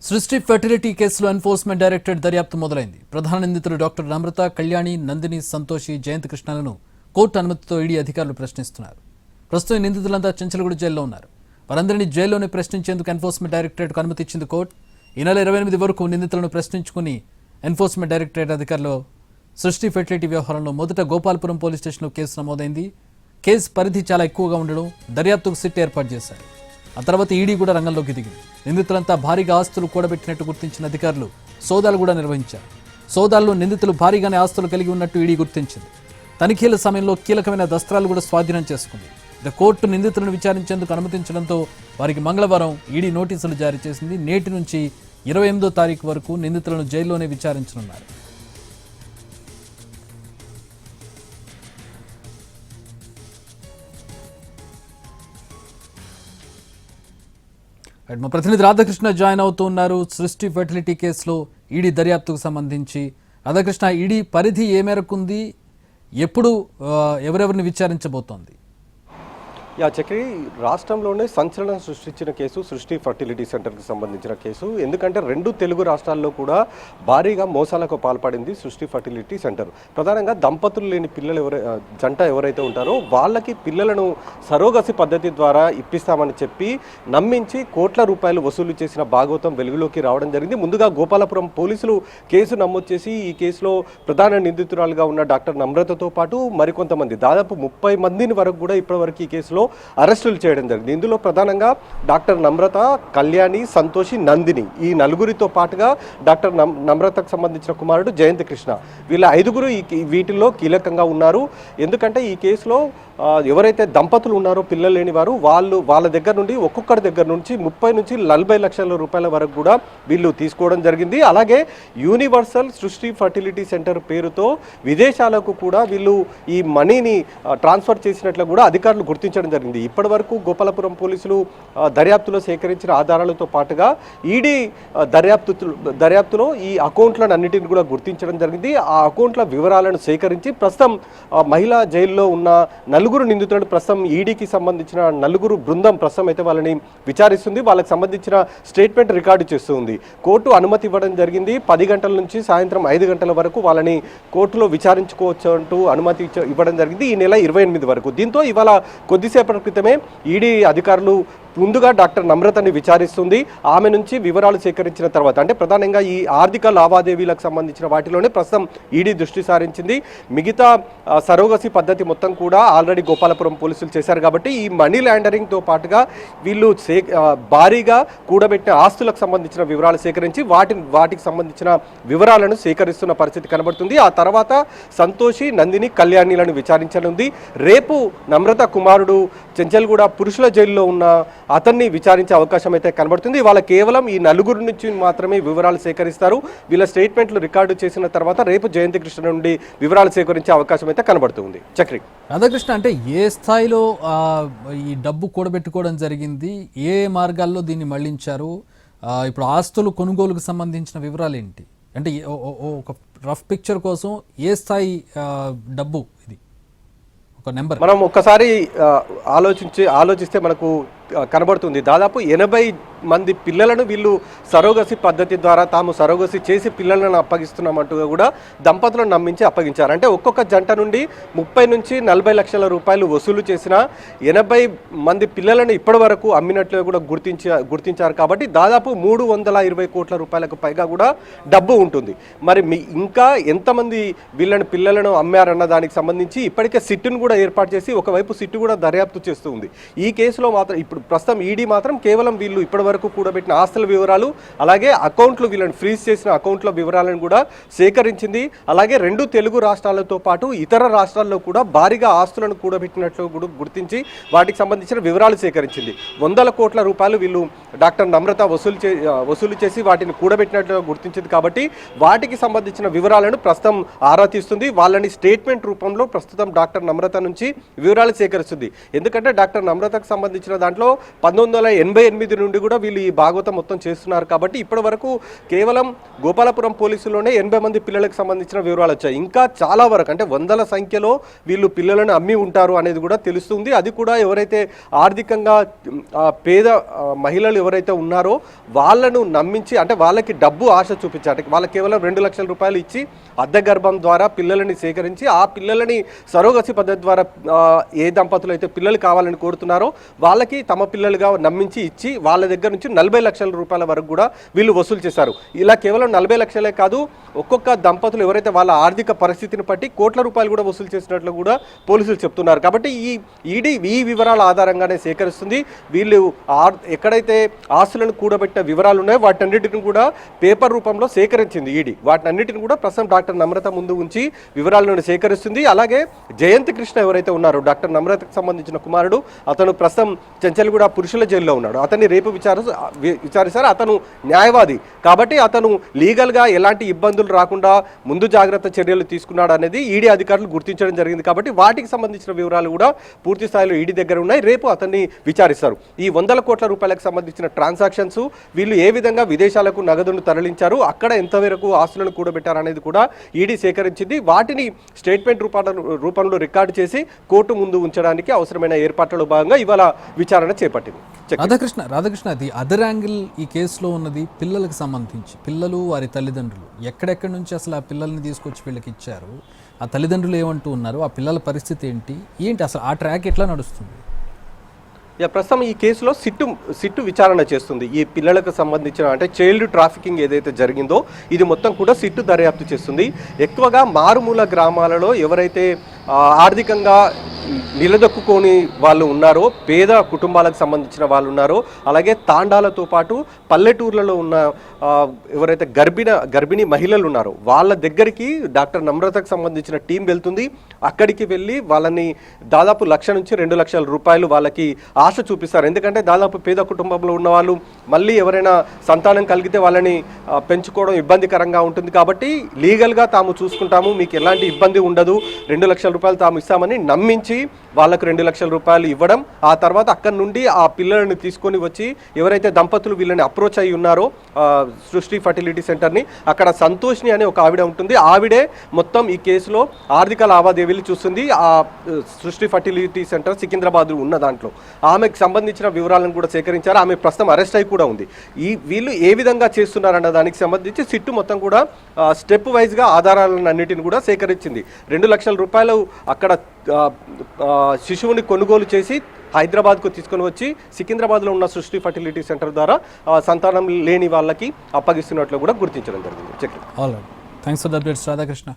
సృష్టి ఫెర్టిలిటీ కేసులో enforcement directorate దర్యాప్తు మొదలైంది. ప్రధాన నిందితులు డాక్టర్ నమ్రత, కళ్యాణి, నందిని, సంతోషి, జయంత్ కృష్ణలను కోర్టు అనుమతితో ఈడీ అధికారులు ప్రశ్నిస్తున్నారు. ప్రస్తుతం నిందితులంతా చెంచలగూడ జైల్లో ఉన్నారు. వారందరినీ జైల్లోనే ప్రశ్నించేందుకు ఎన్ఫోర్స్మెంట్ డైరెక్టరేట్కు అనుమతి ఇచ్చింది కోర్టు. ఈ నెల 28 వరకు నిందితులను ప్రశ్నించుకుని ఎన్ఫోర్స్మెంట్ డైరెక్టరేట్ అధికారులు సృష్టి ఫెర్టిలిటీ వ్యవహారంలో మొదట గోపాలపురం పోలీస్ స్టేషన్లో కేసు నమోదైంది. కేసు పరిధి చాలా ఎక్కువగా ఉండడం దర్యాప్తుకు సిట్ ఏర్పాటు చేశారు. ఆ తర్వాత ఈడీ కూడా రంగంలోకి దిగింది. నిందితులంతా భారీగా ఆస్తులు కూడబెట్టినట్టు గుర్తించిన అధికారులు సోదాలు కూడా నిర్వహించారు. సోదాల్లో నిందితులు భారీగానే ఆస్తులు కలిగి ఉన్నట్టు ఈడీ గుర్తించింది. తనిఖీల సమయంలో కీలకమైన దస్త్రాలు కూడా స్వాధీనం చేసుకుంది. కోర్టు నిందితులను విచారించేందుకు అనుమతించడంతో వారికి మంగళవారం ఈడీ నోటీసులు జారీ చేసింది. నేటి నుంచి 28వ తారీఖు వరకు నిందితులను జైల్లోనే విచారించనున్నారు. మా ప్రతినిధి రాధాకృష్ణ జాయిన్ అవుతూ ఉన్నారు. సృష్టి ఫెర్టిలిటీ కేసులో ఈడీ దర్యాప్తుకు సంబంధించి రాధాకృష్ణ, ఈడీ పరిధి ఏ మేరకు ఉంది, ఎప్పుడు ఎవరెవరిని విచారించబోతోంది? చక్రి, రాష్ట్రంలోనే సంచలనం సృష్టించిన కేసు సృష్టి ఫర్టిలిటీ సెంటర్కి సంబంధించిన కేసు. ఎందుకంటే 2 తెలుగు రాష్ట్రాల్లో కూడా భారీగా మోసాలకు పాల్పడింది సృష్టి ఫర్టిలిటీ సెంటర్. ప్రధానంగా దంపతులు లేని పిల్లలు జంట ఎవరైతే ఉంటారో వాళ్ళకి పిల్లలను సరోగసి పద్ధతి ద్వారా ఇప్పిస్తామని చెప్పి నమ్మించి కోట్ల రూపాయలు వసూలు చేసిన భాగవతం వెలుగులోకి రావడం జరిగింది. ముందుగా గోపాలపురం పోలీసులు కేసు నమోదు చేసి ఈ కేసులో ప్రధాన నిందితురాలుగా ఉన్న డాక్టర్ నమ్రతతో పాటు మరికొంతమంది దాదాపు 30 మందిని వరకు కూడా ఇప్పటివరకు ఈ కేసులో అరెస్టులు చేయడం జరిగింది. ఇందులో ప్రధానంగా డాక్టర్ నమ్రత, కళ్యాణి, సంతోషి, నందిని ఈ నలుగురితో పాటుగా డాక్టర్ నమ్రతకు సంబంధించిన కుమారుడు జయంత్ కృష్ణ, వీళ్ళ 5గురు వీటిల్లో కీలకంగా ఉన్నారు. ఎందుకంటే ఈ కేసులో ఎవరైతే దంపతులు ఉన్నారో పిల్లలు లేని వారు వాళ్ళ దగ్గర నుండి ఒక్కొక్కరి దగ్గర నుంచి 30 నుంచి 40 లక్షల రూపాయల వరకు కూడా వీళ్ళు తీసుకోవడం జరిగింది. అలాగే యూనివర్సల్ సృష్టి ఫర్టిలిటీ సెంటర్ పేరుతో విదేశాలకు కూడా వీళ్ళు ఈ మనీని ట్రాన్స్ఫర్ చేసినట్లు కూడా అధికారులు గుర్తించడం జరిగింది. ఇప్పటి వరకు గోపాలపురం పోలీసులు దర్యాప్తులో సేకరించిన ఆధారాలతో పాటుగా ఈడీ దర్యాప్తులో ఈ అకౌంట్లను అన్నిటిని కూడా గుర్తించడం జరిగింది. ఆ అకౌంట్ల వివరాలను సేకరించి ప్రస్తుతం మహిళా జైల్లో ఉన్న 4 నిందితులను ప్రస్తుతం ఈడీకి సంబంధించిన 4 బృందం ప్రస్తుతం అయితే వాళ్ళని విచారిస్తుంది. వాళ్ళకి సంబంధించిన స్టేట్మెంట్ రికార్డు చేస్తుంది. కోర్టు అనుమతి ఇవ్వడం జరిగింది. 10 గంటల నుంచి సాయంత్రం 5 గంటల వరకు వాళ్ళని కోర్టులో విచారించుకోవచ్చు అంటూ అనుమతి ఇవ్వడం జరిగింది ఈ నెల 28 వరకు. దీంతో ఇవాళ కొద్దిసేపటి క్రితమే ఈడీ అధికారులు ముందుగా డాక్టర్ నమ్రతని విచారిస్తుంది. ఆమె నుంచి వివరాలు సేకరించిన తర్వాత అంటే ప్రధానంగా ఈ ఆర్థిక లావాదేవీలకు సంబంధించిన వాటిలోనే ప్రస్తుతం ఈడీ దృష్టి సారించింది. మిగతా సరోగసి పద్ధతి మొత్తం కూడా ఆల్రెడీ గోపాలపురం పోలీసులు చేశారు కాబట్టి ఈ మనీ లాండరింగ్తో పాటుగా వీళ్ళు భారీగా కూడబెట్టిన ఆస్తులకు సంబంధించిన వివరాలు సేకరించి వాటికి సంబంధించిన వివరాలను సేకరిస్తున్న పరిస్థితి కనబడుతుంది. ఆ తర్వాత సంతోషి, నందిని, కళ్యాణిలను విచారించనుంది. రేపు నమ్రత కుమారుడు చెంచల్గూడ పురుషుల జైల్లో ఉన్న అతన్ని విచారించే అవకాశం అయితే కనబడుతుంది. వాళ్ళ కేవలం ఈ 4 నుంచి మాత్రమే వివరాలు సేకరిస్తారు. వీళ్ళ స్టేట్మెంట్లు రికార్డు చేసిన తర్వాత రేపు జయంతి కృష్ణ నుండి వివరాలు సేకరించే అవకాశం అయితే కనబడుతుంది. చక్రి, రాధాకృష్ణ, అంటే ఏ స్థాయిలో ఈ డబ్బు కూడబెట్టుకోవడం జరిగింది, ఏ మార్గాల్లో దీన్ని మళ్లించారు, ఇప్పుడు ఆస్తులు కొనుగోలుకు సంబంధించిన వివరాలు ఏంటి, అంటే ఒక రఫ్ పిక్చర్ కోసం ఏ స్థాయి డబ్బు ఇది ఒక నెంబర్ మనం ఒక్కసారి ఆలోచిస్తే మనకు కనబడుతుంది. దాదాపు 80 మంది పిల్లలను వీళ్ళు సరోగసి పద్ధతి ద్వారా తాము సరోగసి చేసి పిల్లలను అప్పగిస్తున్నామంటూ కూడా దంపతులను నమ్మించి అప్పగించారు. అంటే ఒక్కొక్క జంట నుండి 30 నుంచి 40 లక్షల రూపాయలు వసూలు చేసిన 80 మంది పిల్లలను ఇప్పటి వరకు అమ్మినట్లు కూడా గుర్తించారు. కాబట్టి దాదాపు 320 కోట్ల రూపాయలకు పైగా కూడా డబ్బు ఉంటుంది. మరి ఇంకా ఎంతమంది పిల్లలను అమ్మారన్న దానికి సంబంధించి ఇప్పటికే సిట్టును కూడా ఏర్పాటు చేసి ఒకవైపు సిట్టు కూడా దర్యాప్తు చేస్తూ ఉంది. ఈ కేసులో మాత్రం ఇప్పుడు ప్రస్తుతం ఈడీ మాత్రం కేవలం వీళ్ళు ఇప్పటి వరకు కూడబెట్టిన ఆస్తుల వివరాలు, అలాగే అకౌంట్లు వీళ్ళని ఫ్రీజ్ చేసిన అకౌంట్ల వివరాలను కూడా సేకరించింది. అలాగే 2 తెలుగు రాష్ట్రాలతో పాటు ఇతర రాష్ట్రాల్లో కూడా భారీగా ఆస్తులను కూడబెట్టినట్లు కూడా గుర్తించి వాటికి సంబంధించిన వివరాలు సేకరించింది. 100 కోట్ల రూపాయలు వీళ్ళు డాక్టర్ నమ్రత వసూలు చేసి వాటిని కూడబెట్టినట్లు గుర్తించింది. కాబట్టి వాటికి సంబంధించిన వివరాలను ప్రస్తుతం ఆరా తీస్తుంది. వాళ్ళని స్టేట్మెంట్ రూపంలో ప్రస్తుతం డాక్టర్ నమ్రత నుంచి వివరాలు సేకరిస్తుంది. ఎందుకంటే డాక్టర్ నమ్రతకు సంబంధించిన దాంట్లో ఎప్పుడో 1988 నుండి కూడా వీళ్ళు ఈ భాగవతం మొత్తం చేస్తున్నారు. కాబట్టి ఇప్పటి వరకు కేవలం గోపాలపురం పోలీసులోనే 80 మంది పిల్లలకు సంబంధించిన వివరాలు వచ్చాయి. ఇంకా చాలా వరకు అంటే వందల సంఖ్యలో వీళ్ళు పిల్లలను అమ్మి ఉంటారు అనేది కూడా తెలుస్తుంది. అది కూడా ఎవరైతే ఆర్థికంగా పేద మహిళలు ఎవరైతే ఉన్నారో వాళ్ళను నమ్మించి, అంటే వాళ్ళకి డబ్బు ఆశ చూపించారు. వాళ్ళకి కేవలం 2 లక్షల రూపాయలు ఇచ్చి అద్దె గర్భం ద్వారా పిల్లలని సేకరించి ఆ పిల్లలని సరోగసి పద్ధతి ద్వారా ఏ దంపతులు అయితే పిల్లలు కావాలని కోరుతున్నారో వాళ్ళకి తమ పిల్లలుగా నమ్మించి ఇచ్చి వాళ్ళ దగ్గర నుంచి 40 లక్షల రూపాయల వరకు కూడా వీళ్ళు వసూలు చేశారు. ఇలా కేవలం 40 లక్షలే కాదు, ఒక్కొక్క దంపతులు ఎవరైతే వాళ్ళ ఆర్థిక పరిస్థితిని బట్టి కోట్ల రూపాయలు కూడా వసూలు చేసినట్లు కూడా పోలీసులు చెప్తున్నారు. కాబట్టి ఈ ఈడీ ఈ వివరాల ఆధారంగానే సేకరిస్తుంది. వీళ్ళు ఎక్కడైతే ఆస్తులను కూడబెట్టిన వివరాలు ఉన్నాయో వాటన్నిటిని కూడా పేపర్ రూపంలో సేకరించింది ఈడీ. వాటన్నిటిని కూడా ప్రస్తుతం డాక్టర్ నమ్రత ముందు ఉంచి వివరాలను సేకరిస్తుంది. అలాగే జయంత్ కృష్ణ ఎవరైతే ఉన్నారో డాక్టర్ నమ్రతకు సంబంధించిన కుమారుడు, అతను ప్రస్తుతం చెంచల్గూడ పురుషుల జైల్లో ఉన్నాడు. అతన్ని రేపు విచారిస్తారు. అతను న్యాయవాది కాబట్టి అతను లీగల్గా ఎలాంటి ఇబ్బందులు రాకుండా ముందు జాగ్రత్త చర్యలు తీసుకున్నాడు అనేది ఈడీ అధికారులు గుర్తించడం జరిగింది. కాబట్టి వాటికి సంబంధించిన వివరాలు కూడా పూర్తి స్థాయిలో ఈడీ దగ్గర ఉన్నాయి. రేపు అతన్ని విచారిస్తారు. ఈ 100 కోట్ల రూపాయలకు సంబంధించిన ట్రాన్సాక్షన్స్, వీళ్ళు ఏ విధంగా విదేశాలకు నగదును తరలించారు, అక్కడ ఎంతవరకు ఆస్తులను కూడబెట్టారు అనేది కూడా ఈడీ సేకరించింది. వాటిని స్టేట్మెంట్ రూపంలో రికార్డు చేసి కోర్టు ముందు ఉంచడానికి అవసరమైన ఏర్పాట్లలో భాగంగా ఇవాళ విచారణ చేపట్టింది. రాధాకృష్ణ, అది అదర్ యాంగిల్ ఈ కేసులో ఉన్నది పిల్లలకు సంబంధించి. పిల్లలు, వారి తల్లిదండ్రులు ఎక్కడెక్కడి నుంచి అసలు ఆ పిల్లల్ని తీసుకొచ్చి వీళ్ళకి ఇచ్చారు, ఆ తల్లిదండ్రులు ఏమంటూ ఉన్నారు, ఆ పిల్లల పరిస్థితి ఏంటి అసలు ఆ ట్రాక్ ఎట్లా నడుస్తుంది? ప్రస్తుతం ఈ కేసులో సిట్టు విచారణ చేస్తుంది. ఈ పిల్లలకు సంబంధించిన అంటే చైల్డ్ ట్రాఫికింగ్ ఏదైతే జరిగిందో ఇది మొత్తం కూడా సిట్టు దర్యాప్తు చేస్తుంది. ఎక్కువగా మారుమూల గ్రామాలలో ఎవరైతే ఆర్థికంగా నిలదొక్కుని వాళ్ళు ఉన్నారో, పేద కుటుంబాలకు సంబంధించిన వాళ్ళు ఉన్నారో, అలాగే తాండాలతో పాటు పల్లెటూర్లలో ఉన్న ఎవరైతే గర్భిణీ మహిళలు ఉన్నారో వాళ్ళ దగ్గరికి డాక్టర్ నమ్రతకు సంబంధించిన టీం వెళ్తుంది. అక్కడికి వెళ్ళి వాళ్ళని దాదాపు 1 నుంచి 2 లక్షల రూపాయలు వాళ్ళకి ఆశ చూపిస్తారు. ఎందుకంటే దాదాపు పేద కుటుంబంలో ఉన్న వాళ్ళు మళ్ళీ ఎవరైనా సంతానం కలిగితే వాళ్ళని పెంచుకోవడం ఇబ్బందికరంగా ఉంటుంది. కాబట్టి లీగల్గా తాము చూసుకుంటాము, మీకు ఎలాంటి ఇబ్బంది ఉండదు, 2 లక్షల రూపాయలు తాము ఇస్తామని నమ్మించి వాళ్ళకు 2 లక్షల రూపాయలు ఇవ్వడం. ఆ తర్వాత అక్కడి నుండి ఆ పిల్లలను తీసుకొని వచ్చి ఎవరైతే దంపతులు వీళ్ళని అప్రోచ్ అయ్యి ఉన్నారో సృష్టి ఫర్టిలిటీ సెంటర్ని, అక్కడ సంతోష్ని అనే ఒక ఆవిడ ఉంటుంది. ఆవిడే మొత్తం ఈ కేసులో ఆర్థిక లావాదేవీలు చూస్తుంది. ఆ సృష్టి ఫర్టిలిటీ సెంటర్ సికింద్రాబాద్ ఉన్న దాంట్లో ఆమెకు సంబంధించిన వివరాలను కూడా సేకరించారు. ఆమె ప్రస్తుతం అరెస్ట్ అయి కూడా ఉంది. వీళ్ళు ఏ విధంగా చేస్తున్నారన్న దానికి సంబంధించి సిట్టు మొత్తం కూడా స్టెప్ వైజ్గా ఆధారాలను అన్నిటిని కూడా సేకరించింది. 2 లక్షల రూపాయలు అక్కడ శిశువుని కొనుగోలు చేసి హైదరాబాద్కు తీసుకొని వచ్చి సికింద్రాబాద్లో ఉన్న సృష్టి ఫర్టిలిటీ సెంటర్ ద్వారా సంతానం లేని వాళ్ళకి అప్పగిస్తున్నట్లు కూడా గుర్తించడం జరిగింది. Thanks for the updates Radhakrishna.